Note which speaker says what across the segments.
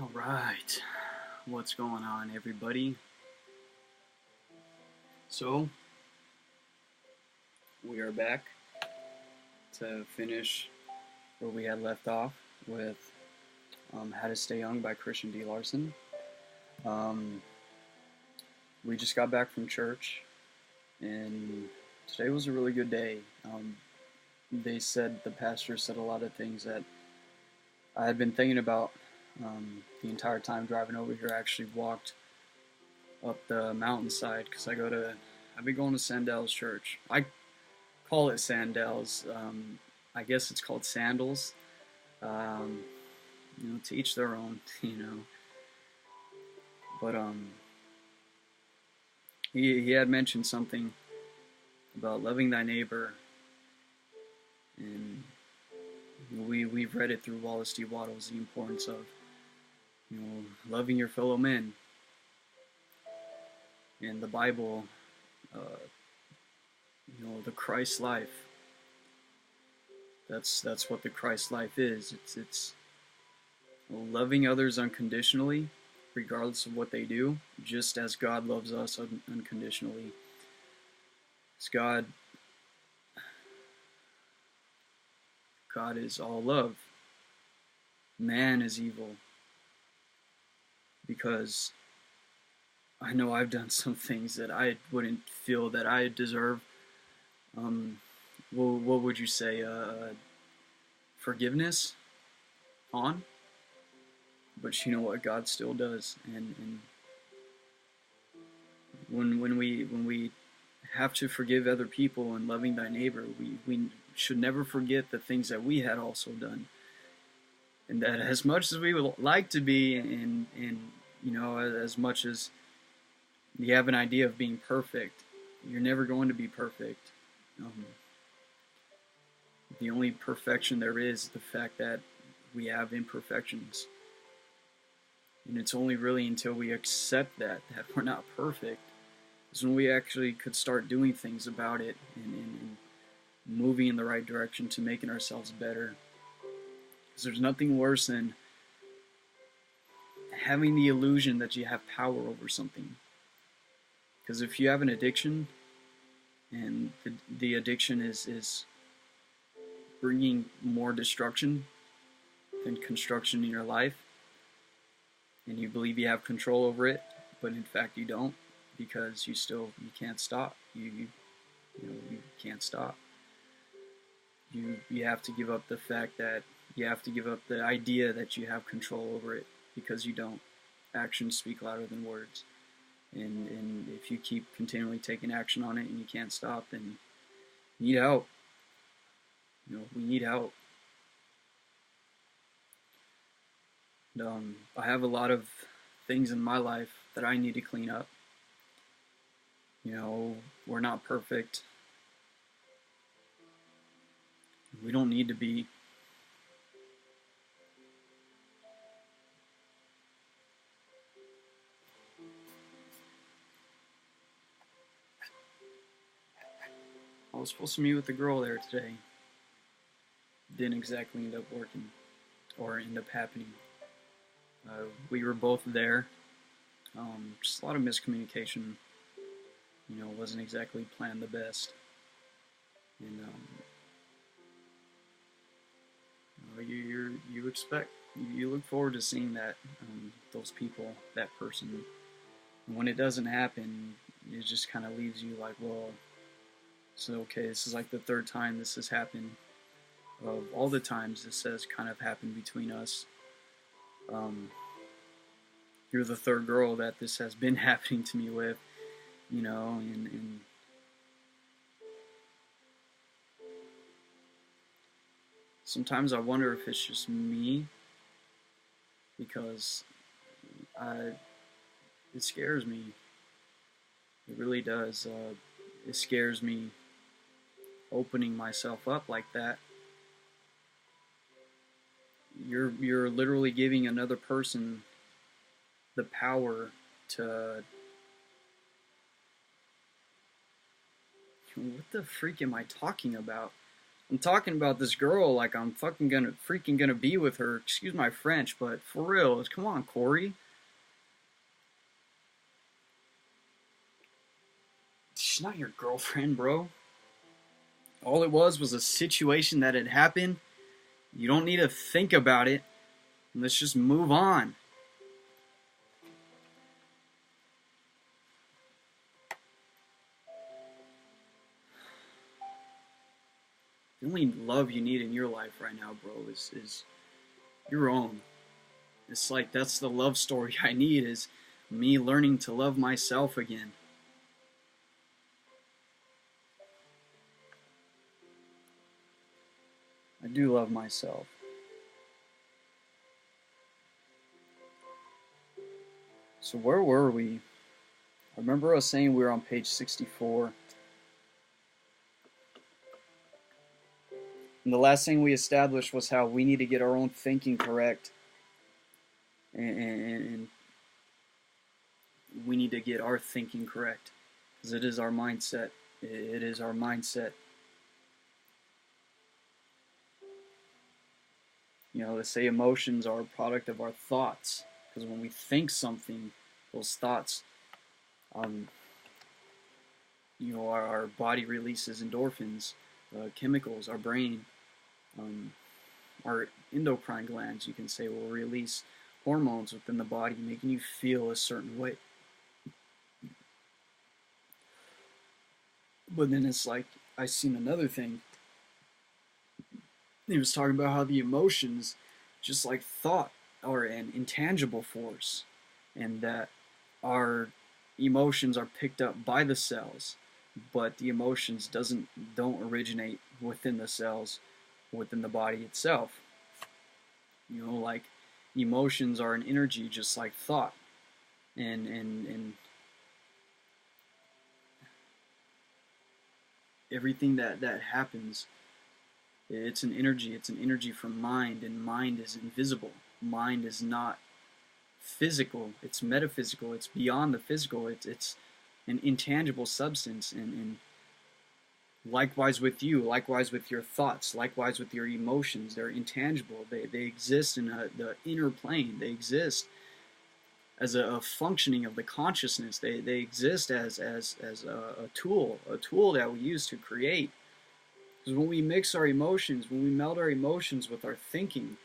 Speaker 1: Alright, what's going on, everybody? So, we are back to finish where we had left off with How to Stay Young by Christian D. Larson. We just got back from church, and today was a really good day. The pastor said a lot of things that I had been thinking about the entire time driving over here. I actually walked up the mountainside because I've been going to Sandel's church. I call it Sandel's. I guess it's called Sandals. To each their own, But he had mentioned something about loving thy neighbor, and we've read it through Wallace D. Wattles, the importance of loving your fellow men. In the Bible, the Christ life. That's what the Christ life is. It's loving others unconditionally, regardless of what they do, just as God loves us unconditionally. As God is all love. Man is evil. Because I know I've done some things that I wouldn't feel that I deserve. What would you say? Forgiveness on? But you know what? God still does. And when we have to forgive other people and loving thy neighbor, we should never forget the things that we had also done. And that as much as we would like to be, and as much as you have an idea of being perfect, you're never going to be perfect. The only perfection there is the fact that we have imperfections. And it's only really until we accept that we're not perfect is when we actually could start doing things about it and moving in the right direction to making ourselves better. Because there's nothing worse than having the illusion that you have power over something. Because if you have an addiction, and the addiction is bringing more destruction than construction in your life, and you believe you have control over it, but in fact you don't, because you can't stop. You can't stop. You have to give up the fact that you have to give up the idea that you have control over it, because you don't. Actions speak louder than words. And if you keep continually taking action on it and you can't stop, then you need help. We need help. And, I have a lot of things in my life that I need to clean up. We're not perfect. We don't need to be. I was supposed to meet with the girl there today. Didn't exactly end up working, or end up happening. We were both there. Just a lot of miscommunication. Wasn't exactly planned the best. And you look forward to seeing that those people, that person. And when it doesn't happen, it just kind of leaves you like, well, so okay, this is like the third time this has happened. Of all the times this has kind of happened between us, you're the third girl that this has been happening to me with, and sometimes I wonder if it's just me, because it scares me. It really does. It scares me opening myself up like that. You're literally giving another person the power to... What the freak am I talking about? I'm talking about this girl like I'm freaking gonna be with her. Excuse my French, but for real, come on, Corey. She's not your girlfriend, bro. All it was a situation that had happened. You don't need to think about it. Let's just move on. The only love you need in your life right now, bro, is your own. It's like that's the love story I need, is me learning to love myself again. I do love myself. So where were we? I remember us saying we were on page 64. And the last thing we established was how we need to get our own thinking correct. And we need to get our thinking correct. Because it is our mindset. It is our mindset. You know, they say emotions are a product of our thoughts. Because when we think something, those thoughts, you know, our body releases endorphins, chemicals, our brain, our endocrine glands, you can say, will release hormones within the body, making you feel a certain way. But then it's like, I seen another thing. He was talking about how the emotions, just like thought, are an intangible force, and that our emotions are picked up by the cells, but the emotions don't originate within the cells, within the body itself. You know, like emotions are an energy just like thought, and everything that happens, it's an energy from mind, and mind is invisible. Mind is not physical, it's metaphysical, it's beyond the physical, it's an intangible substance, and likewise with you, likewise with your thoughts, likewise with your emotions. They're intangible, they exist in the inner plane, they exist as a functioning of the consciousness, they exist as a tool that we use to create. Because when we mix our emotions, when we meld our emotions with our thinking,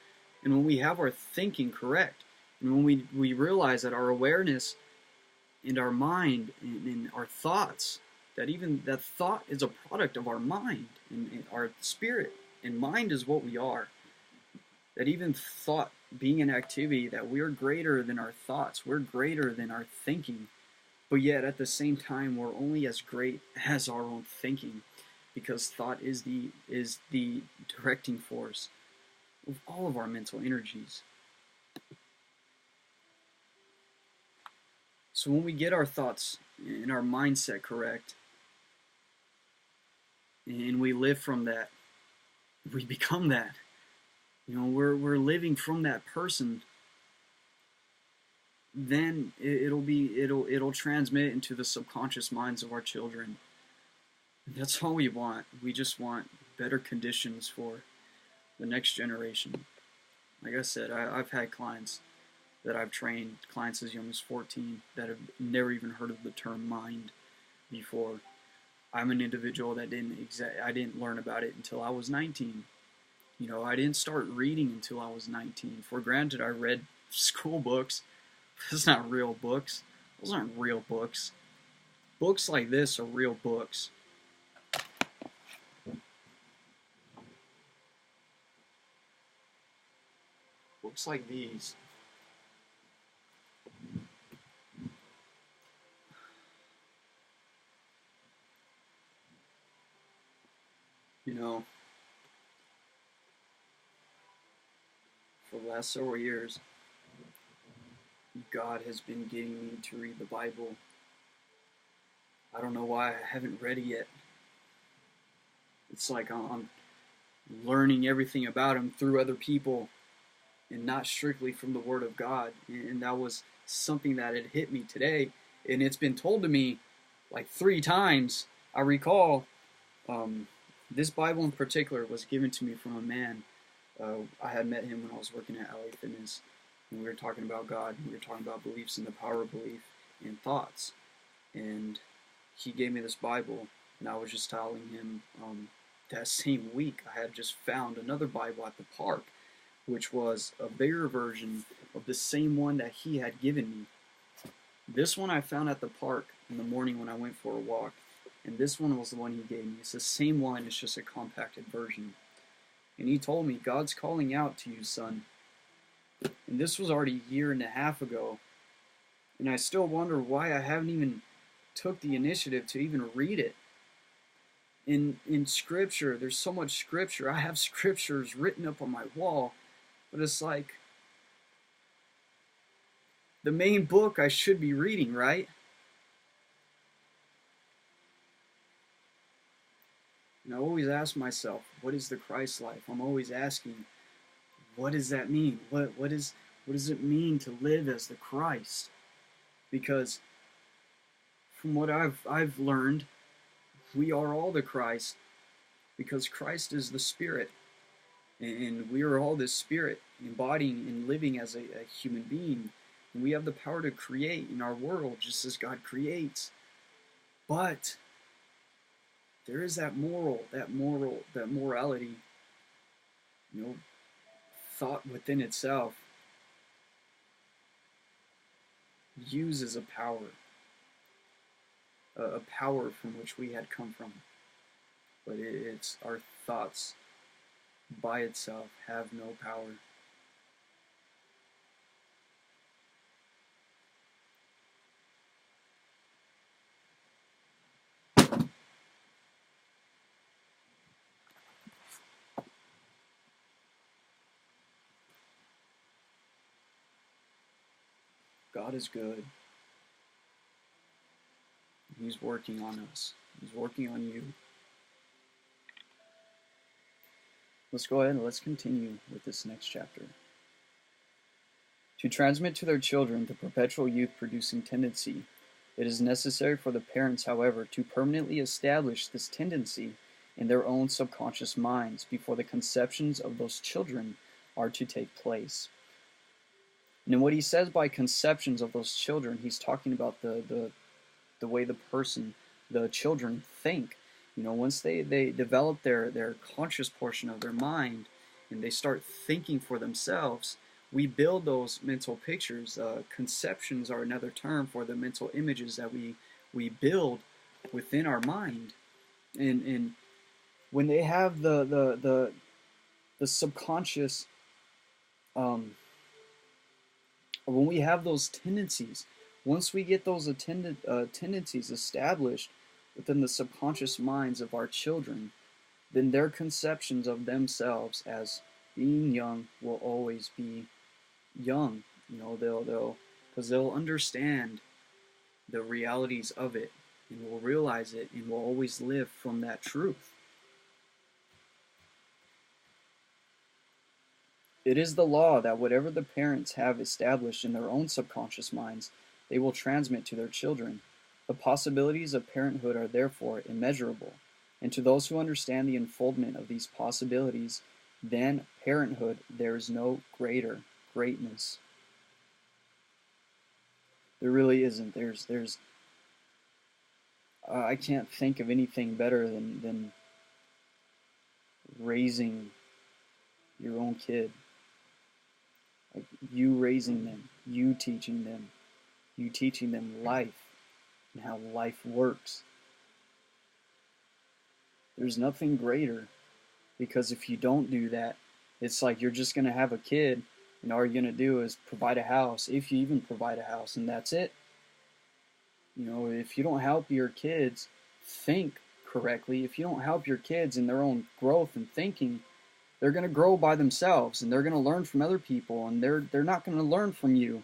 Speaker 1: and when we have our thinking correct, and when we realize that our awareness and our mind and our thoughts, that even that thought is a product of our mind and our spirit, and mind is what we are, that even thought being an activity, that we're greater than our thoughts, we're greater than our thinking, but yet at the same time we're only as great as our own thinking, because thought is the directing force of all of our mental energies. So when we get our thoughts and our mindset correct, and we live from that, we become that. You know, we're living from that person. Then it'll transmit into the subconscious minds of our children. That's all we want. We just want better conditions for the next generation. Like I said, I've had clients that I've trained, clients as young as 14, that have never even heard of the term mind before. I'm an individual that I didn't learn about it until I was 19. You know, I didn't start reading until I was 19. For granted, I read school books. It's not real books. Those aren't real books. Books like this are real books. Books like these. You know, for the last several years, God has been getting me to read the Bible. I don't know why I haven't read it yet. It's like I'm learning everything about Him through other people and not strictly from the Word of God. And that was something that had hit me today. And it's been told to me like 3 times. I recall This Bible in particular was given to me from a man. I had met him when I was working at LA Fitness, and we were talking about God, and we were talking about beliefs and the power of belief and thoughts. And he gave me this Bible, and I was just telling him that same week I had just found another Bible at the park, which was a bigger version of the same one that he had given me. This one I found at the park in the morning when I went for a walk, and this one was the one he gave me. It's the same one, it's just a compacted version. And he told me, God's calling out to you, son. And this was already a year and a half ago, and I still wonder why I haven't even took the initiative to even read it. In Scripture, there's so much Scripture. I have Scriptures written up on my wall, but it's like the main book I should be reading, right? And I always ask myself, what is the Christ life? I'm always asking, what does that mean? What does it mean to live as the Christ? Because from what I've learned, we are all the Christ, because Christ is the Spirit, and we are all this Spirit, embodying and living as a human being, and we have the power to create in our world just as God creates. But there is that morality, thought within itself uses a power from which we had come from. But it's our thoughts by itself have no power. God is good. He's working on us. He's working on you. Let's go ahead and let's continue with this next chapter. To transmit to their children the perpetual youth-producing tendency, it is necessary for the parents, however, to permanently establish this tendency in their own subconscious minds before the conceptions of those children are to take place. And what he says by conceptions of those children, he's talking about the way the children think. Once they develop their conscious portion of their mind and they start thinking for themselves, we build those mental pictures. Conceptions are another term for the mental images that we build within our mind. And when they have the subconscious, when we have those tendencies, once we get those tendencies established within the subconscious minds of our children, then their conceptions of themselves as being young will always be young. They'll understand the realities of it, and will realize it, and will always live from that truth. It is the law that whatever the parents have established in their own subconscious minds, they will transmit to their children. The possibilities of parenthood are therefore immeasurable, and to those who understand the unfoldment of these possibilities, than parenthood there is no greater greatness. There really isn't. I can't think of anything better than raising your own kid. Like you raising them, you teaching them life and how life works. There's nothing greater, because if you don't do that, it's like you're just going to have a kid, and all you're going to do is provide a house, if you even provide a house, and that's it. If you don't help your kids think correctly, if you don't help your kids in their own growth and thinking, they're going to grow by themselves, and they're going to learn from other people, and they're not going to learn from you.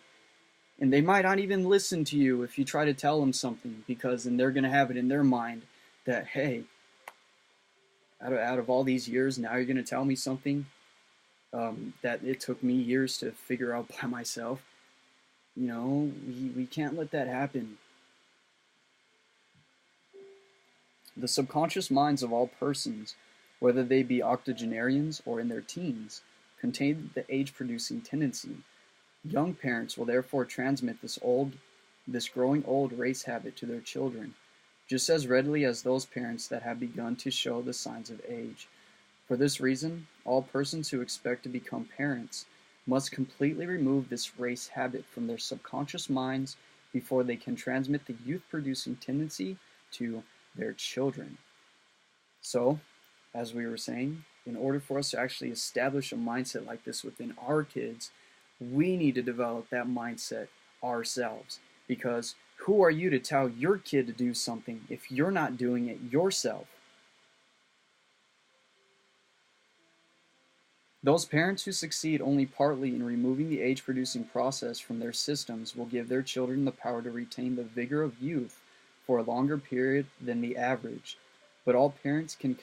Speaker 1: And they might not even listen to you if you try to tell them something, because then they're going to have it in their mind that, hey, out of all these years, now you're going to tell me something that it took me years to figure out by myself. We can't let that happen. The subconscious minds of all persons whether they be octogenarians or in their teens, contain the age-producing tendency. Young parents will therefore transmit this growing old race habit to their children, just as readily as those parents that have begun to show the signs of age. For this reason, all persons who expect to become parents must completely remove this race habit from their subconscious minds before they can transmit the youth-producing tendency to their children. So, as we were saying, in order for us to actually establish a mindset like this within our kids, we need to develop that mindset ourselves. Because who are you to tell your kid to do something if you're not doing it yourself? Those parents who succeed only partly in removing the age-producing process from their systems will give their children the power to retain the vigor of youth for a longer period than the average. But all parents can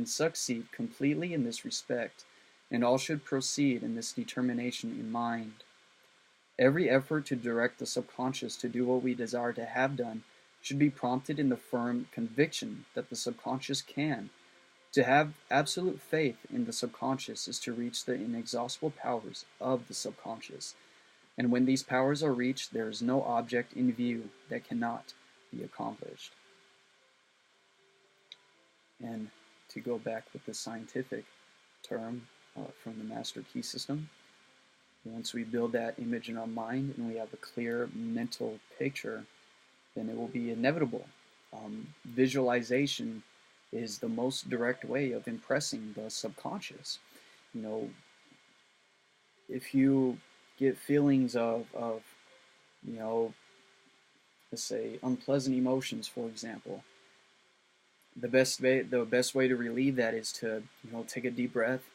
Speaker 1: succeed completely in this respect, and all should proceed in this determination in mind. Every effort to direct the subconscious to do what we desire to have done should be prompted in the firm conviction that the subconscious can. To have absolute faith in the subconscious is to reach the inexhaustible powers of the subconscious. And when these powers are reached, there is no object in view that cannot be accomplished. And to go back with the scientific term from the Master Key system, once we build that image in our mind and we have a clear mental picture, then it will be inevitable. Visualization is the most direct way of impressing the subconscious. You know, if you get feelings of you know, let's say unpleasant emotions, for example, the best way to relieve that is to, you know, take a deep breath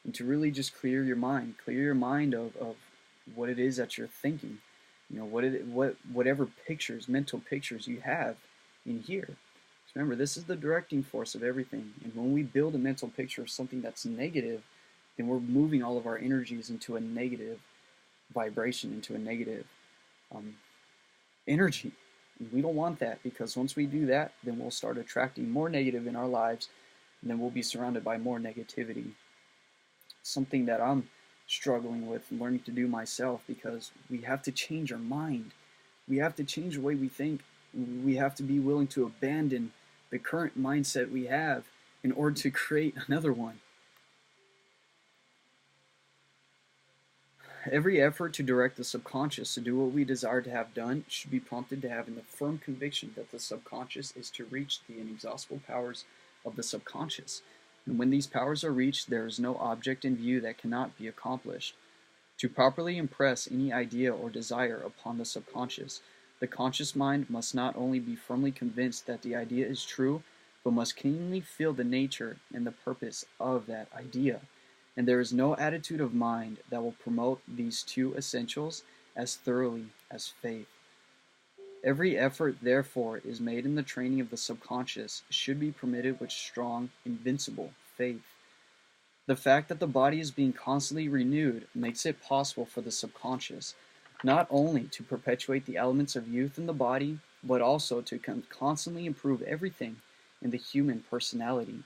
Speaker 1: and to really just clear your mind of what it is that you're thinking. You know, whatever pictures, mental pictures you have in here. So remember, this is the directing force of everything. And when we build a mental picture of something that's negative, then we're moving all of our energies into a negative vibration, into a negative energy. And we don't want that, because once we do that, then we'll start attracting more negative in our lives, and then we'll be surrounded by more negativity. Something that I'm struggling with learning to do myself, because we have to change our mind. We have to change the way we think. We have to be willing to abandon the current mindset we have in order to create another one. Every effort to direct the subconscious to do what we desire to have done should be prompted to having the firm conviction that the subconscious is to reach the inexhaustible powers of the subconscious. And when these powers are reached, there is no object in view that cannot be accomplished. To properly impress any idea or desire upon the subconscious, the conscious mind must not only be firmly convinced that the idea is true, but must keenly feel the nature and the purpose of that idea. And there is no attitude of mind that will promote these two essentials as thoroughly as faith. Every effort, therefore, is made in the training of the subconscious should be permitted with strong, invincible faith. The fact that the body is being constantly renewed makes it possible for the subconscious not only to perpetuate the elements of youth in the body, but also to constantly improve everything in the human personality.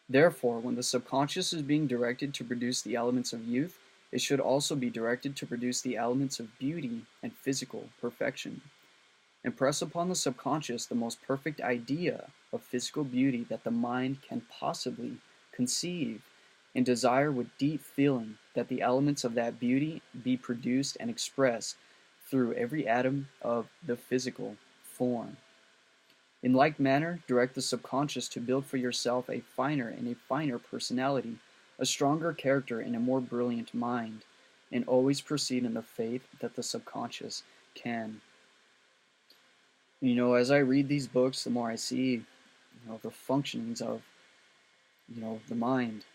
Speaker 1: Therefore, when the subconscious is being directed to produce the elements of youth, it should also be directed to produce the elements of beauty and physical perfection. Impress upon the subconscious the most perfect idea of physical beauty that the mind can possibly conceive, and desire with deep feeling that the elements of that beauty be produced and expressed through every atom of the physical form. In like manner, direct the subconscious to build for yourself a finer and a finer personality, a stronger character and a more brilliant mind, and always proceed in the faith that the subconscious can. You know, as I read these books, the more I see, the functionings of, the mind,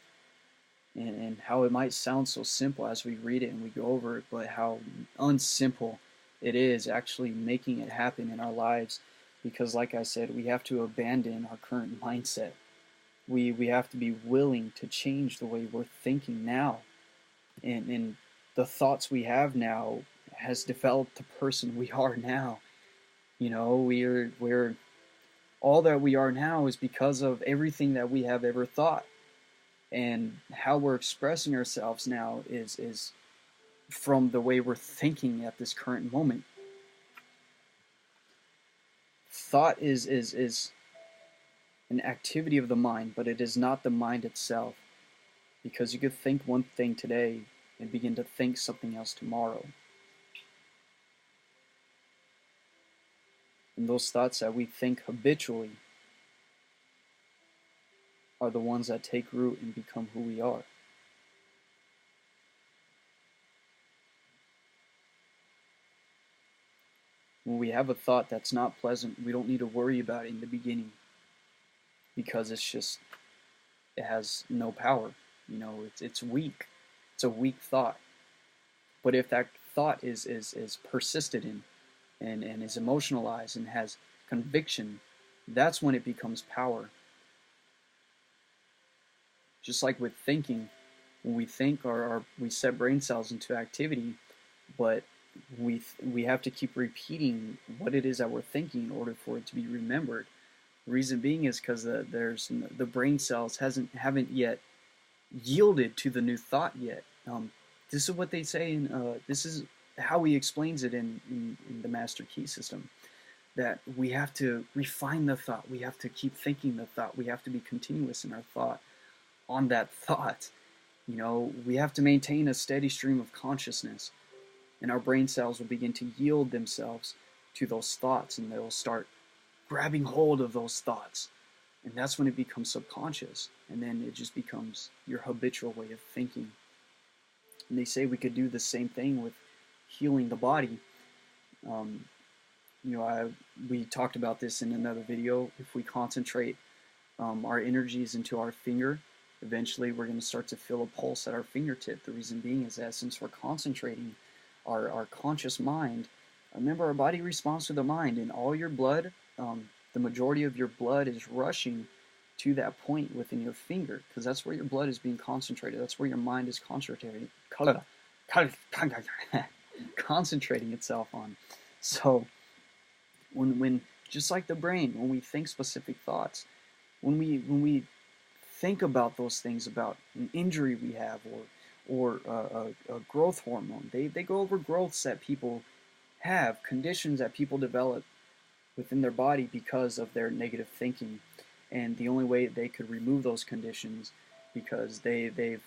Speaker 1: and how it might sound so simple as we read it and we go over it, but how unsimple it is actually making it happen in our lives. Because like I said, we have to abandon our current mindset. We have to be willing to change the way we're thinking now. And the thoughts we have now has developed the person we are now. We're all that we are now is because of everything that we have ever thought. And how we're expressing ourselves now is from the way we're thinking at this current moment. Thought is an activity of the mind, but it is not the mind itself. Because you could think one thing today and begin to think something else tomorrow. And those thoughts that we think habitually are the ones that take root and become who we are. When we have a thought that's not pleasant, we don't need to worry about it in the beginning, because it has no power. You know, it's weak. It's a weak thought. But if that thought is persisted in and is emotionalized and has conviction, that's when it becomes power. Just like with thinking, when we think, we set brain cells into activity, but we have to keep repeating what it is that we're thinking in order for it to be remembered. The reason being is because the brain cells haven't yet yielded to the new thought yet. This is what they say this is how he explains it in the Master Key system, that we have to refine the thought, we have to keep thinking the thought, we have to be continuous in our thought on that thought. You know, we have to maintain a steady stream of consciousness, and our brain cells will begin to yield themselves to those thoughts, and they'll start grabbing hold of those thoughts, and that's when it becomes subconscious, and then it just becomes your habitual way of thinking. And they say we could do the same thing with healing the body. We talked about this in another video. If we concentrate our energies into our finger, eventually we're going to start to feel a pulse at our fingertip. The reason being is that since we're concentrating our conscious mind, remember, our body responds to the mind, and all your blood, the majority of your blood is rushing to that point within your finger, because that's where your blood is being concentrated. That's where your mind is concentrating itself on. So when just like the brain, when we think specific thoughts, when we think about those things, about an injury we have, or a growth hormone, they go over growths that people have, conditions that people develop within their body because of their negative thinking. And the only way they could remove those conditions, because they've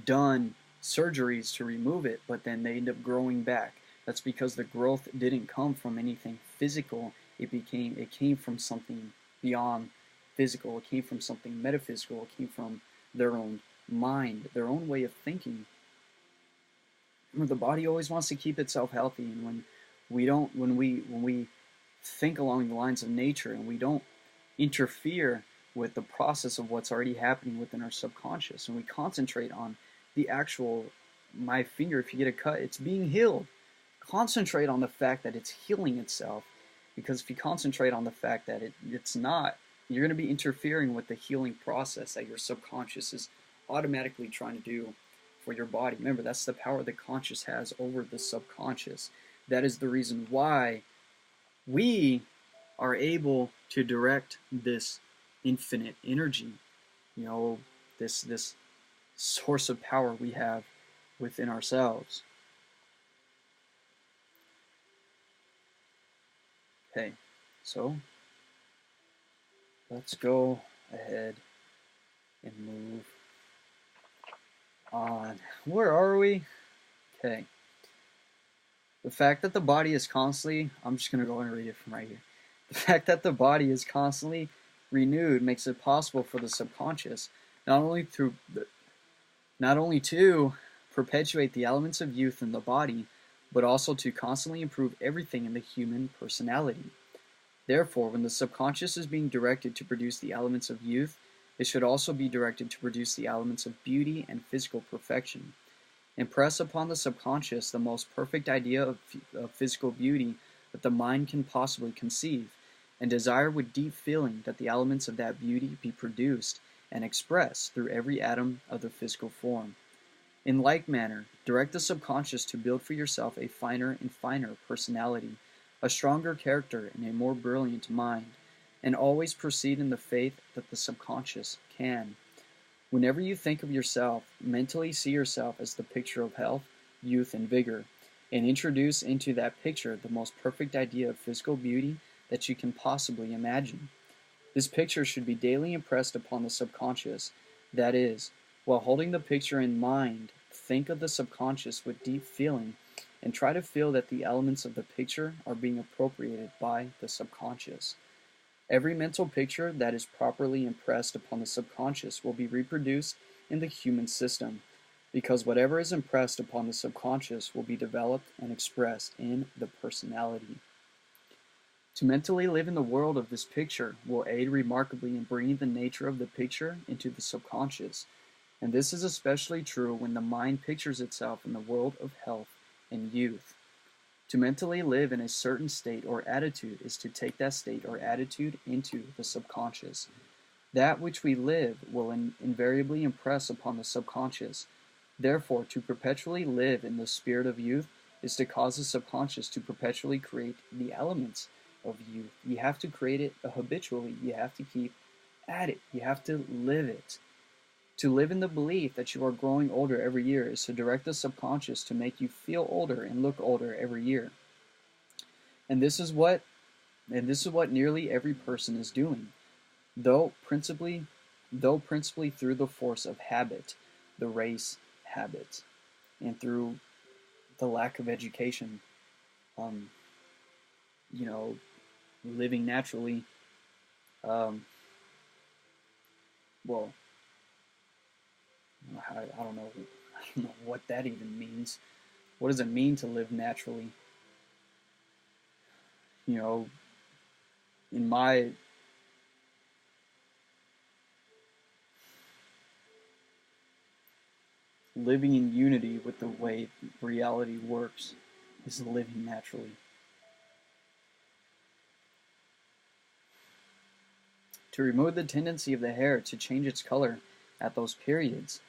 Speaker 1: done surgeries to remove it, but then they end up growing back. That's because the growth didn't come from anything physical. It came from something beyond physical. It came from something metaphysical. It came from their own mind, their own way of thinking. The body always wants to keep itself healthy, and when we think along the lines of nature, and we don't interfere with the process of what's already happening within our subconscious, and we concentrate on the actual, my finger, if you get a cut, it's being healed. Concentrate on the fact that it's healing itself, because if you concentrate on the fact that it's not, you're going to be interfering with the healing process that your subconscious is automatically trying to do for your body. Remember, that's the power the conscious has over the subconscious. That is the reason why we are able to direct this infinite energy, you know, this source of power we have within ourselves. Okay, so let's go ahead and move on. Where are we? Okay. The fact that the body is constantly, I'm just going to go and read it from right here. The fact that the body is constantly renewed makes it possible for the subconscious not only to perpetuate the elements of youth in the body, but also to constantly improve everything in the human personality. Therefore, when the subconscious is being directed to produce the elements of youth, it should also be directed to produce the elements of beauty and physical perfection. Impress upon the subconscious the most perfect idea of physical beauty that the mind can possibly conceive, and desire with deep feeling that the elements of that beauty be produced and expressed through every atom of the physical form. In like manner, direct the subconscious to build for yourself a finer and finer personality, a stronger character, and a more brilliant mind, and always proceed in the faith that the subconscious can. Whenever you think of yourself, mentally see yourself as the picture of health, youth, and vigor, and introduce into that picture the most perfect idea of physical beauty that you can possibly imagine. This picture should be daily impressed upon the subconscious. That is, while holding the picture in mind, think of the subconscious with deep feeling and try to feel that the elements of the picture are being appropriated by the subconscious. Every mental picture that is properly impressed upon the subconscious will be reproduced in the human system, because whatever is impressed upon the subconscious will be developed and expressed in the personality. To mentally live in the world of this picture will aid remarkably in bringing the nature of the picture into the subconscious, and this is especially true when the mind pictures itself in the world of health and youth. To mentally live in a certain state or attitude is to take that state or attitude into the subconscious. That which we live will invariably impress upon the subconscious. Therefore, to perpetually live in the spirit of youth is to cause the subconscious to perpetually create the elements of youth. You have to create it habitually. You have to keep at it. You have to live it. To live in the belief that you are growing older every year is to direct the subconscious to make you feel older and look older every year. And this is what nearly every person is doing, though principally through the force of habit, the race habit, and through the lack of education. Living naturally. Well, I don't know what that even means. What does it mean to live naturally? In my living in unity with the way reality works is living naturally. To remove the tendency of the hair to change its color at those periods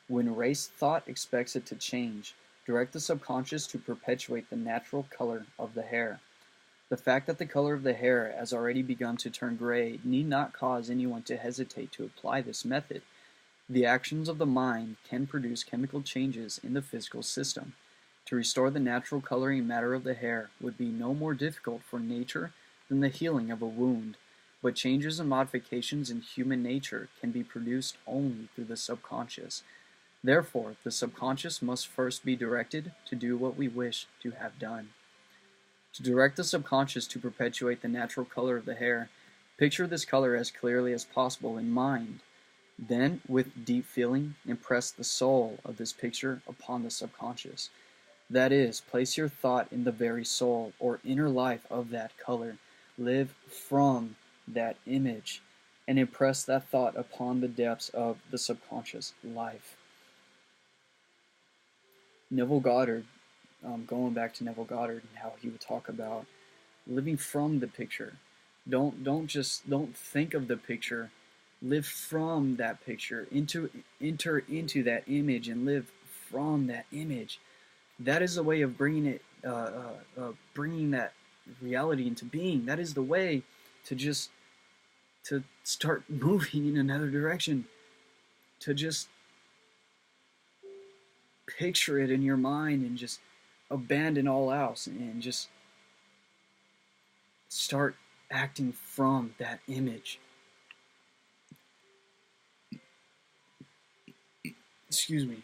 Speaker 1: when race thought expects it to change, direct the subconscious to perpetuate the natural color of the hair. The fact that the color of the hair has already begun to turn gray need not cause anyone to hesitate to apply this method. The actions of the mind can produce chemical changes in the physical system. To restore the natural coloring matter of the hair would be no more difficult for nature than the healing of a wound, but changes and modifications in human nature can be produced only through the subconscious. Therefore, the subconscious must first be directed to do what we wish to have done. To direct the subconscious to perpetuate the natural color of the hair, picture this color as clearly as possible in mind. Then, with deep feeling, impress the soul of this picture upon the subconscious. That is, place your thought in the very soul or inner life of that color. Live from that image and impress that thought upon the depths of the subconscious life. Neville Goddard, going back to Neville Goddard and how he would talk about living from the picture. Don't think of the picture. Live from that picture. Enter into that image and live from that image. That is the way of bringing that reality into being. That is the way to start moving in another direction. To just picture it in your mind and just abandon all else and just start acting from that image. Excuse me.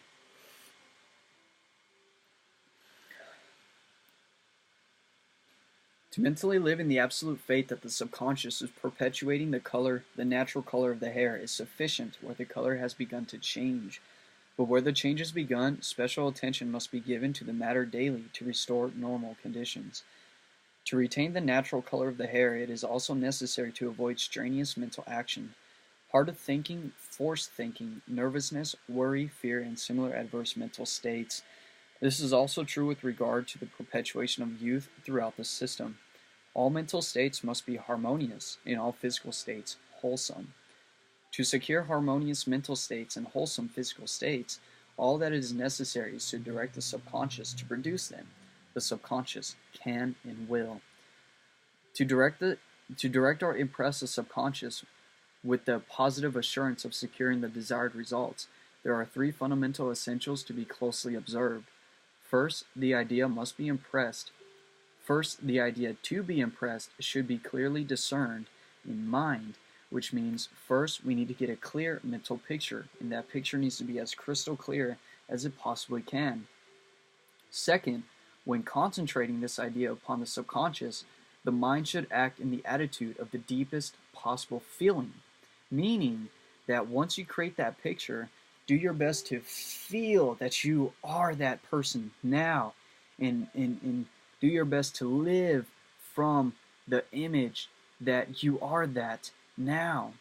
Speaker 1: To mentally live in the absolute faith that the subconscious is perpetuating the natural color of the hair is sufficient where the color has begun to change. But where the change has begun, special attention must be given to the matter daily to restore normal conditions. To retain the natural color of the hair, it is also necessary to avoid strenuous mental action. Hard thinking, forced thinking, nervousness, worry, fear, and similar adverse mental states. This is also true with regard to the perpetuation of youth throughout the system. All mental states must be harmonious, in all physical states, wholesome. To secure harmonious mental states and wholesome physical states, all that is necessary is to direct the subconscious to produce them. The subconscious can and will. To direct the To direct or impress the subconscious with the positive assurance of securing the desired results, there are three fundamental essentials to be closely observed. First, the idea must be impressed. First, the idea to be impressed should be clearly discerned in mind, which means first we need to get a clear mental picture, and that picture needs to be as crystal clear as it possibly can. Second, when concentrating this idea upon the subconscious, the mind should act in the attitude of the deepest possible feeling, meaning that once you create that picture, do your best to feel that you are that person now, and do your best to live from the image that you are that now.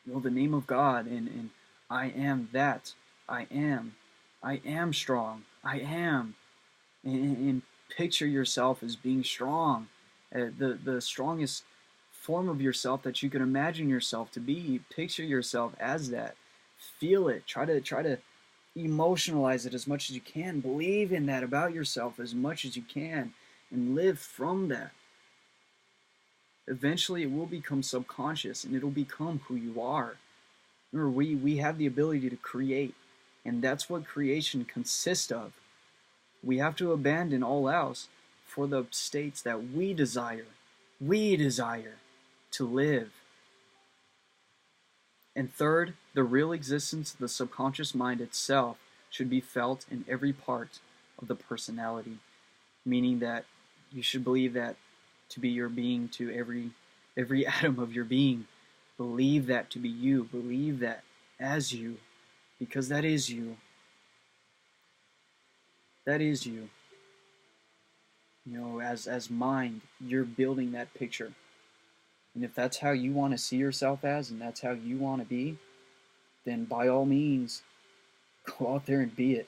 Speaker 1: You know, the name of God, and I am that, I am strong, I am, and picture yourself as being strong, the strongest form of yourself that you can imagine yourself to be. Picture yourself as that. Feel it. Try to emotionalize it as much as you can. Believe in that about yourself as much as you can, and live from that. Eventually, it will become subconscious, and it'll become who you are. Remember, we have the ability to create, and that's what creation consists of. We have to abandon all else for the states that we desire. We desire to live. And third, the real existence of the subconscious mind itself should be felt in every part of the personality, meaning that you should believe that to be your being, to every atom of your being. Believe that to be you. Believe that as you, because that is you. That is you. You know, as mind, you're building that picture. And if that's how you want to see yourself as, and that's how you want to be, then by all means, go out there and be it.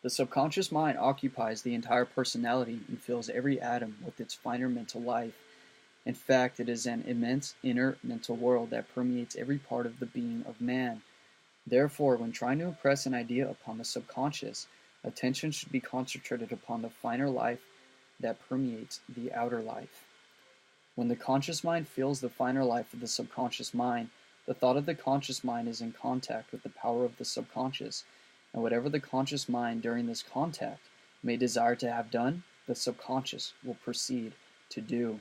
Speaker 1: The subconscious mind occupies the entire personality and fills every atom with its finer mental life. In fact, it is an immense inner mental world that permeates every part of the being of man. Therefore, when trying to impress an idea upon the subconscious, attention should be concentrated upon the finer life that permeates the outer life. When the conscious mind feels the finer life of the subconscious mind, the thought of the conscious mind is in contact with the power of the subconscious, and whatever the conscious mind during this contact may desire to have done, the subconscious will proceed to do.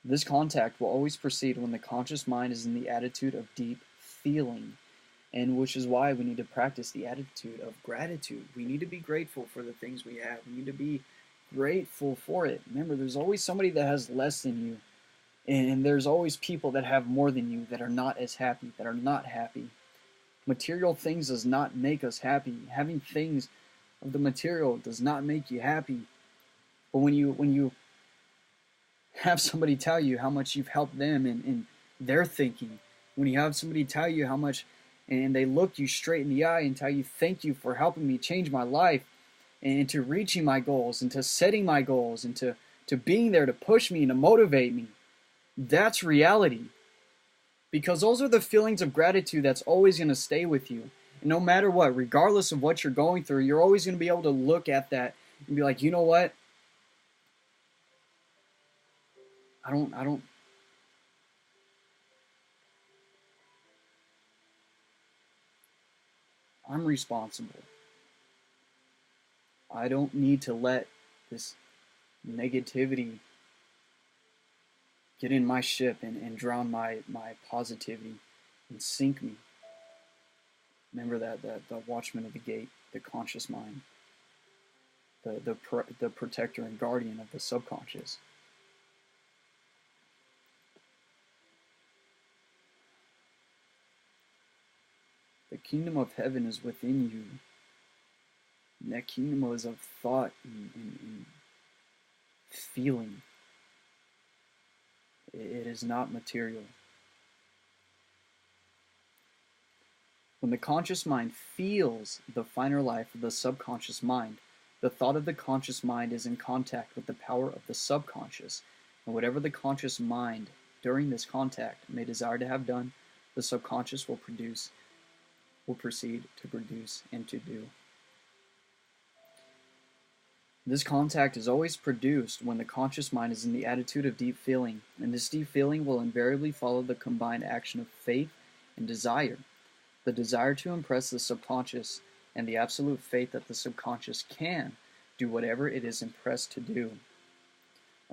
Speaker 1: This contact will always proceed when the conscious mind is in the attitude of deep feeling, and which is why we need to practice the attitude of gratitude. We need to be grateful for the things we have. We need to be grateful for it. Remember, there's always somebody that has less than you, and there's always people that have more than you that are not as happy, that are not happy. Material things does not make us happy. Having things of the material does not make you happy. But when you have somebody tell you how much you've helped them in their thinking, when you have somebody tell you how much, and they look you straight in the eye and tell you, thank you for helping me change my life, and to reaching my goals, and to setting my goals, and to being there to push me and to motivate me, that's reality. Because those are the feelings of gratitude that's always going to stay with you. And no matter what, regardless of what you're going through, you're always going to be able to look at that and be like, you know what? I'm responsible. I don't need to let this negativity get in my ship and drown my positivity and sink me. Remember that the watchman of the gate, the conscious mind, the protector and guardian of the subconscious. The kingdom of heaven is within you. And that kingdom is of thought and feeling. It is not material. When the conscious mind feels the finer life of the subconscious mind, the thought of the conscious mind is in contact with the power of the subconscious, and whatever the conscious mind during this contact may desire to have done, the subconscious will proceed to produce and to do. This contact is always produced when the conscious mind is in the attitude of deep feeling, and this deep feeling will invariably follow the combined action of faith and desire. The desire to impress the subconscious and the absolute faith that the subconscious can do whatever it is impressed to do.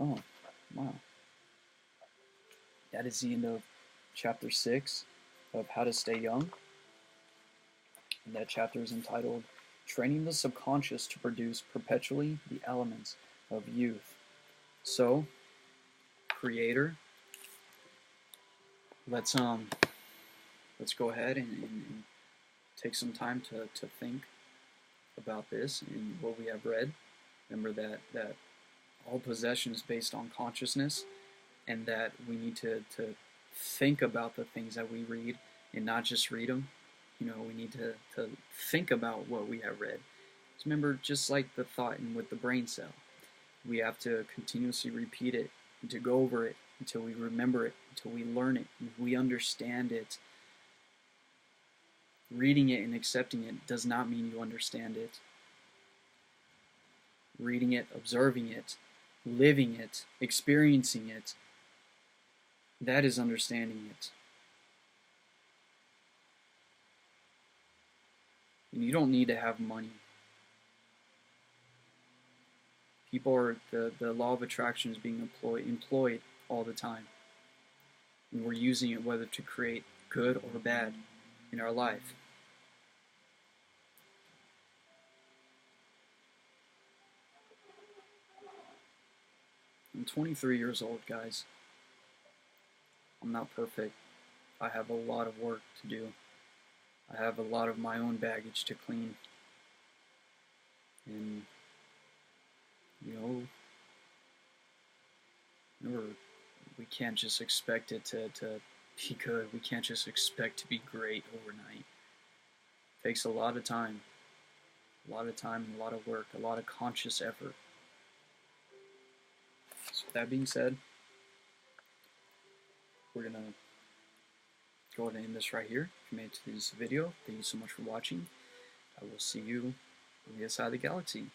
Speaker 1: Oh, wow. That is the end of chapter 6 of How to Stay Young. And that chapter is entitled Training the Subconscious to Produce Perpetually the Elements of Youth. So, Creator, let's go ahead and take some time to think about this and what we have read. Remember that all possession is based on consciousness, and that we need to think about the things that we read and not just read them. You know, we need to think about what we have read. Just remember, just like the thought and with the brain cell, we have to continuously repeat it and to go over it until we remember it, until we learn it, and we understand it. Reading it and accepting it does not mean you understand it. Reading it, observing it, living it, experiencing it, that is understanding it. And you don't need to have money. The law of attraction is being employed all the time. And we're using it whether to create good or bad in our life. I'm 23 years old, guys. I'm not perfect. I have a lot of work to do. I have a lot of my own baggage to clean. And, you know, remember, we can't just expect it to be good. We can't just expect to be great overnight. It takes a lot of time. A lot of time, a lot of work, a lot of conscious effort. So with that being said, we're going to go ahead and end this right here. If you made it to this video, thank you so much for watching. I will see you on the other side of the galaxy.